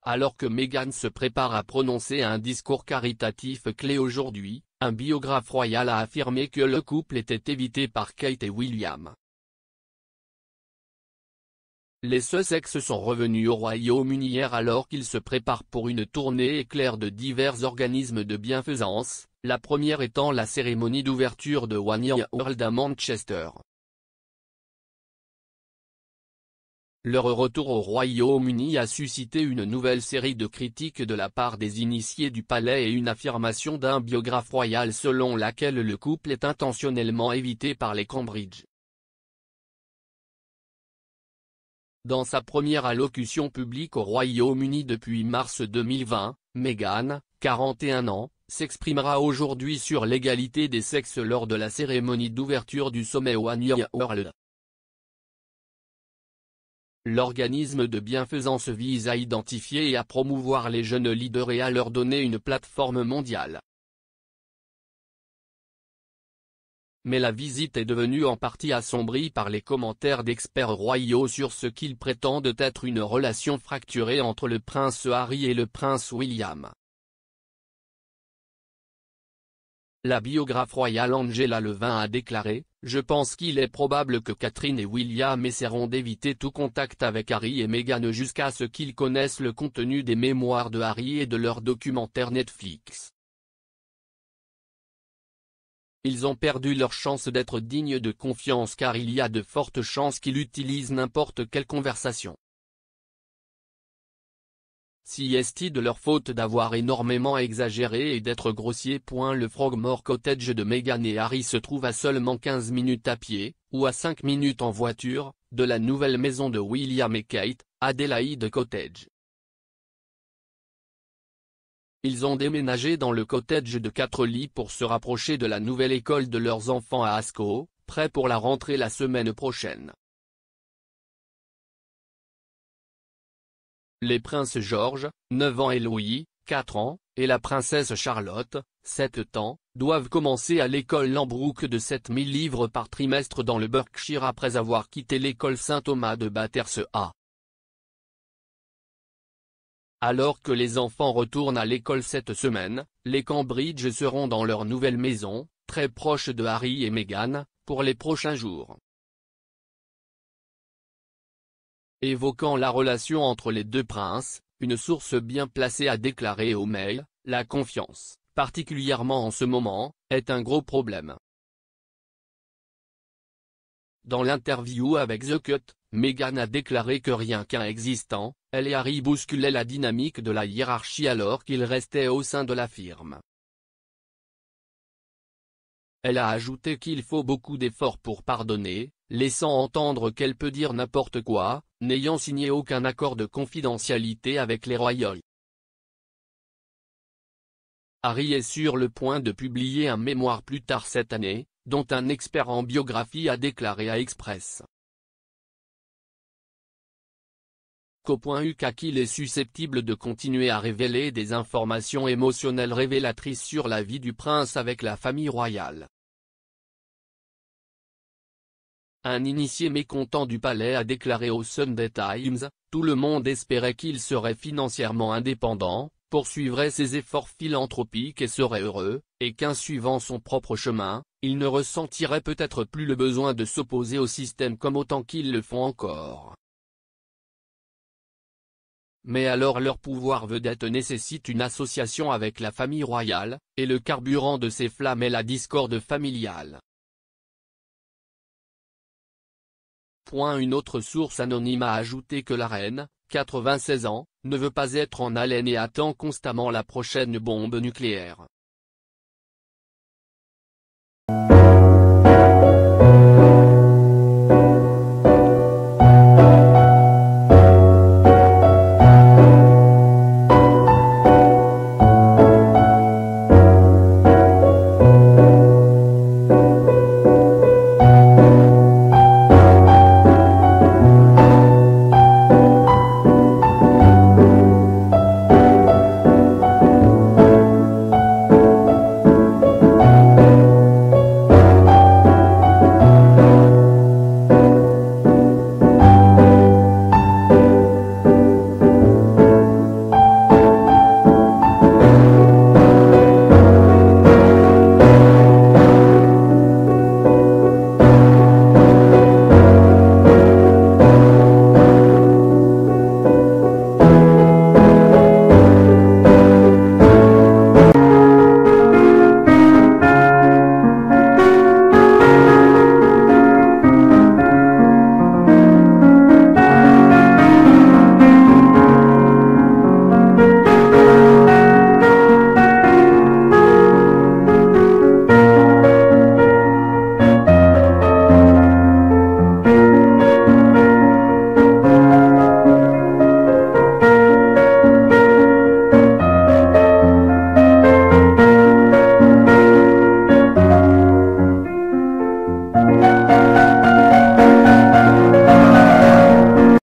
Alors que Meghan se prépare à prononcer un discours caritatif clé aujourd'hui, un biographe royal a affirmé que le couple était évité par Kate et William. Les Sussex sont revenus au Royaume-Uni hier alors qu'ils se préparent pour une tournée éclair de divers organismes de bienfaisance, la première étant la cérémonie d'ouverture de One Year World à Manchester. Leur retour au Royaume-Uni a suscité une nouvelle série de critiques de la part des initiés du palais et une affirmation d'un biographe royal selon laquelle le couple est intentionnellement évité par les Cambridge. Dans sa première allocution publique au Royaume-Uni depuis mars 2020, Meghan, 41 ans, s'exprimera aujourd'hui sur l'égalité des sexes lors de la cérémonie d'ouverture du sommet One Year World. L'organisme de bienfaisance vise à identifier et à promouvoir les jeunes leaders et à leur donner une plateforme mondiale. Mais la visite est devenue en partie assombrie par les commentaires d'experts royaux sur ce qu'ils prétendent être une relation fracturée entre le prince Harry et le prince William. La biographe royale Angela Levin a déclaré « Je pense qu'il est probable que Catherine et William essaieront d'éviter tout contact avec Harry et Meghan jusqu'à ce qu'ils connaissent le contenu des mémoires de Harry et de leur documentaire Netflix. Ils ont perdu leur chance d'être dignes de confiance car il y a de fortes chances qu'ils utilisent n'importe quelle conversation. Si est-il de leur faute d'avoir énormément exagéré et d'être grossier. Le Frogmore Cottage de Meghan et Harry se trouve à seulement 15 minutes à pied, ou à 5 minutes en voiture, de la nouvelle maison de William et Kate, Adelaide Cottage. Ils ont déménagé dans le cottage de 4 lits pour se rapprocher de la nouvelle école de leurs enfants à Ascot, prêts pour la rentrée la semaine prochaine. Les princes George, 9 ans et Louis, 4 ans, et la princesse Charlotte, 7 ans, doivent commencer à l'école Lambrouck de 7000 livres par trimestre dans le Berkshire après avoir quitté l'école Saint-Thomas de Battersea. Alors que les enfants retournent à l'école cette semaine, les Cambridge seront dans leur nouvelle maison, très proche de Harry et Meghan, pour les prochains jours. Évoquant la relation entre les deux princes, une source bien placée a déclaré au Mail, « La confiance, particulièrement en ce moment, est un gros problème. » Dans l'interview avec The Cut, Meghan a déclaré que rien qu'un existant, elle et Harry bousculaient la dynamique de la hiérarchie alors qu'ils restaient au sein de la firme. Elle a ajouté qu'il faut beaucoup d'efforts pour pardonner, laissant entendre qu'elle peut dire n'importe quoi, n'ayant signé aucun accord de confidentialité avec les Royals. Harry est sur le point de publier un mémoire plus tard cette année, dont un expert en biographie a déclaré à Express. Qu'au point UK qu'il est susceptible de continuer à révéler des informations émotionnelles révélatrices sur la vie du prince avec la famille royale. Un initié mécontent du palais a déclaré au Sunday Times, « Tout le monde espérait qu'il serait financièrement indépendant, poursuivrait ses efforts philanthropiques et serait heureux, et qu'en suivant son propre chemin, il ne ressentirait peut-être plus le besoin de s'opposer au système comme autant qu'ils le font encore. Mais alors leur pouvoir vedette nécessite une association avec la famille royale, et le carburant de ces flammes est la discorde familiale. » Une autre source anonyme a ajouté que la reine, 96 ans, ne veut pas être en haleine et attend constamment la prochaine bombe nucléaire.